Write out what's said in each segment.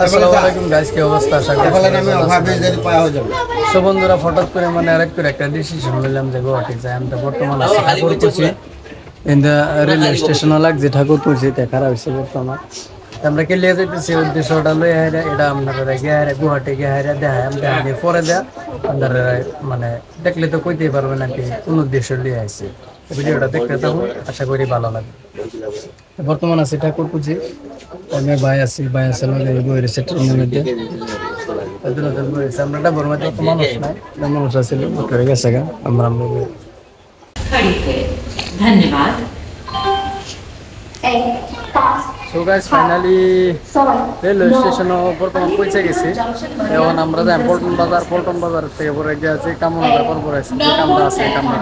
আসসালামু আলাইকুম গাইস, কি অবস্থা? আশা করি সব বন্ধুরা হঠাৎ করে মানে আরেক করে একটা ডিসিশন নিলাম যে গুয়াহাটি যাই। আমরা বর্তমানে ঠাকুরকুচি ইন দ্য রেলওয়ে স্টেশন লাগছে ঠাকুরকুচি খারাপ হয়েছে বর্তমান। আমরা কে লিয়ে যাইতেছি উদ্দেশ্যটা লয়ে হাইরা এটা আপনারা গিয়ে হাইরা গুয়াহাটি গিয়ে হাইরা দেখায় আমরা দেখানি পরে দেয়া আপনারা মানে দেখলে তো কইতেই পারবেন আর কি কোন উদ্দেশ্য লিয়ে আইছি। ভিডিওটা দেখতে থাকুন, আশা করি ভালো লাগবে। বর্তমান আছে ঠাকুরকুচি, আমি ভাই আছি বইয়ের ট্রেনের মধ্যে আমরা ডাবর মধ্যে মানুষ নাই, মানুষ আছে করে গেছে গা আমরা ধন্যবাদ। সো গাইস ফাইনালি রেলওয়ে স্টেশনে বর্তমান পৌঁছে গেছি। এখন আমরা যাই পল্টন বাজার থেকে পরে গিয়ে আছি কামনাটা করবো যে কামটা আছে কামনা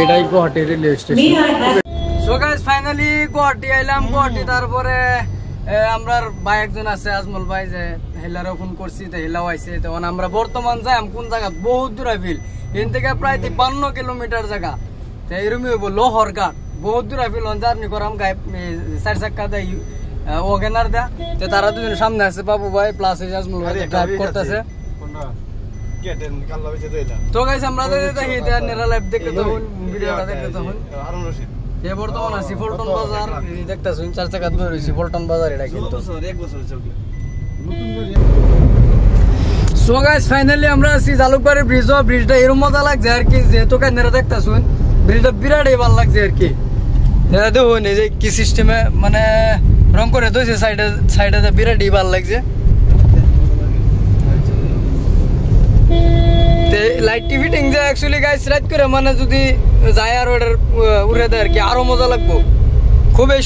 এটাই Guwahati railway station. So guys finally Guwahati আইলাম। গুয়াহাটি তারপরে আমরার ভাই একজন আছে আজমল ভাই, যে হেলারও ফোন করছি তো হেলাও আইছে। তখন আমরা বর্তমান যাই কোন জায়গা বহুত দূর আইফিল এখান থেকে প্রায় 52 কিলোমিটার জায়গা। তো এরমই হইব লোহর ঘাট, বহুত দূর আইফিল জার্নি করাম গায়ে 4 চাক্কা দেয় ওগেনার দেয়া। তো তারা দুজন সামনে আছে, বাবু ভাই প্লাস আজমল ভাই ড্রাইভ করতেছে। তো গাইস আমরা দেখতে তখন ভিডিওটা দেখতে তখন বর্তমান আছি পল্টন বাজার দেখতেছুন 4 চাকা ধরে রয়েছি পল্টন বাজার। এটা কিন্তু সো গাইস ফাইনালি আমরা আছি জালুকবাড়ি ব্রিজটা এরকম মজা লাগছে আর কি, যেহেতু কান্নারা দেখতেছুন ব্রিজটা বিরাটই ভালো লাগছে আর কি। দেখুন এই যে কি সিস্টেমে মানে রং করে দইছে সাইডে বিরাটই ভালো লাগছে। লাইট ফিটিং যে অ্যাকচুয়ালি গাইস রাত করে মানে যদি যায় আর ওটার উড়ে দেয় আর কি আরো মজা লাগবো। খুবই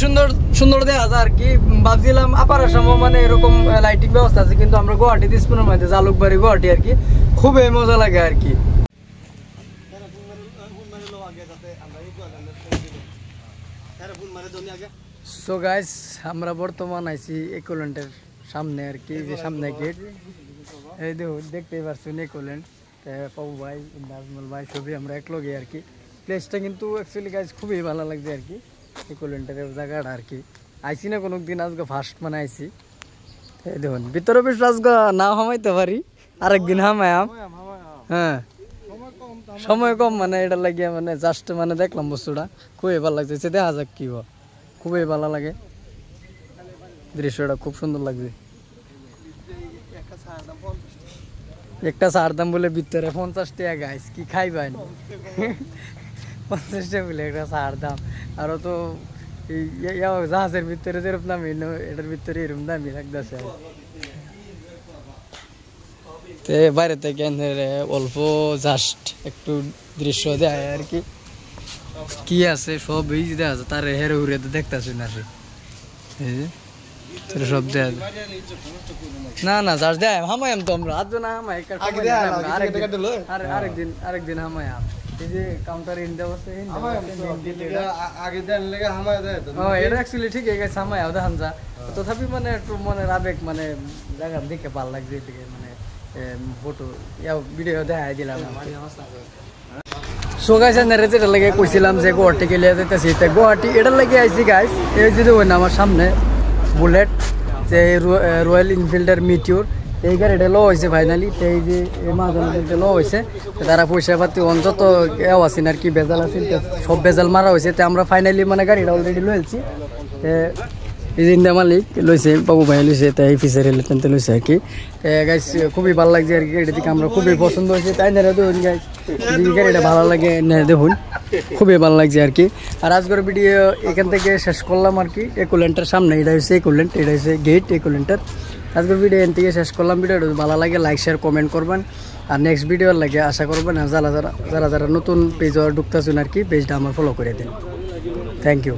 সুন্দর দেখা যায় আর কি। ভাবছিলাম আপার সময় মানে এরকম লাইটিং ব্যবস্থা আছে, কিন্তু আমরা গুয়াহাটি দিসপুরের মধ্যে জালুকবাড়ি গুয়াহাটি আর কি খুবই মজা লাগে আর কি। সো গাইস আমরা বর্তমান আইছি ইকোল্যান্ডের সামনে আর কি, যে সামনে গেট এই দেখতেই পারছেন ইকোল্যান্ড। পাবু ভাই নাজমুল ভাই সবই আমরা একলগে আর কি। প্লেসটা কিন্তু অ্যাকচুয়ালি গাইস খুবই ভালো লাগছে আর কি, ইকোল্যান্ডের জায়গাটা আর কি। আইসি না কোনো দিন, আজকে ফার্স্ট মানে আইসি। এই দেখুন ভিতরে বেশ আজকে না হামাইতে পারি, আরেকদিন হামায়াম। হ্যাঁ সময় কম মানে এটা লাগিয়ে মানে জাস্ট মানে দেখলাম বস্তুটা খুবই ভালো লাগছে। দেখা যাক কি হয়, খুবই ভালো লাগে দৃশ্যটা, খুব সুন্দর লাগছে। একটা চার দাম বলে ভিতরে 50 টাকা গাইস, কি খাইবেন 50 টাকা বলে একটা চার দাম। আরো তো জাহাজের ভিতরে যেরকম দামি এটার ভিতরে এরকম দামি লাগতেছে। বাইরে থেকে অল্প জাস্ট একটু দৃশ্য দেয় আর কি, কি আছে সব এই দেখা আছে তার হেরে উড়ে দেখতেছি না সব দেয় না না জাস্ট দেয় হামায়াম তো আমরা আজ না হামাই আরেকদিন হামায়াম। এই যে কাউন্টার ইন্ডিয়া আছে এটা অ্যাকচুয়ালি ঠিক আছে হামায়াও দেখান যা, তথাপি মানে একটু মনের আবেগ মানে জায়গা দেখে ভালো লাগছে এদিকে মানে ফটো ভিডিও দেখাই দিলাম। সো গাইস যেটা লাগে কইছিলাম যে গুয়াহাটি গেলে যেতেছি, গুয়াহাটি এটার লাগে আইসি গাইস। এই যে দেখুন আমার সামনে বুলেট যে রয়্যাল এনফিল্ডের মিটিওর, এই গাড়িটা লো হয়েছে ফাইনালি। এই যে মাঝে লো হয়েছে, তারা পয়সা পাতি যত এও আছেন আর কি বেজাল আছে সব বেজাল মারা হয়েছে। তো আমরা ফাইনালি মানে গাড়িটা অলরেডি লইছি। এই যে ইন্দা মালিক লইছে, বাবু ভাই লইছে, তাই ফিসে রেলে টেনতে লইছে আর কি। গাইস খুবই ভালো লাগছে আর কি, গাড়ি থেকে আমরা খুবই পছন্দ হয়েছে। তাই না দেখুন গাইস গাড়িটা ভালো লাগে না, দেখুন খুবই ভালো লাগছে আর কি। আর আজকের ভিডিও এখান থেকে শেষ করলাম আর কি। ইকোল্যান্ডের সামনে এটা হচ্ছে ইকোল্যান্ড, এটা হচ্ছে গেট ইকোল্যান্ডের। আজকের ভিডিও এখান থেকে শেষ করলাম। ভিডিওটা ভালো লাগে লাইক শেয়ার কমেন্ট করবেন, আর নেক্সট ভিডিওর লাগে আশা করবেন। আর যারা নতুন পেজ ঢুকতেছেন আর কি পেজটা আমার ফলো করে দিন। Thank you.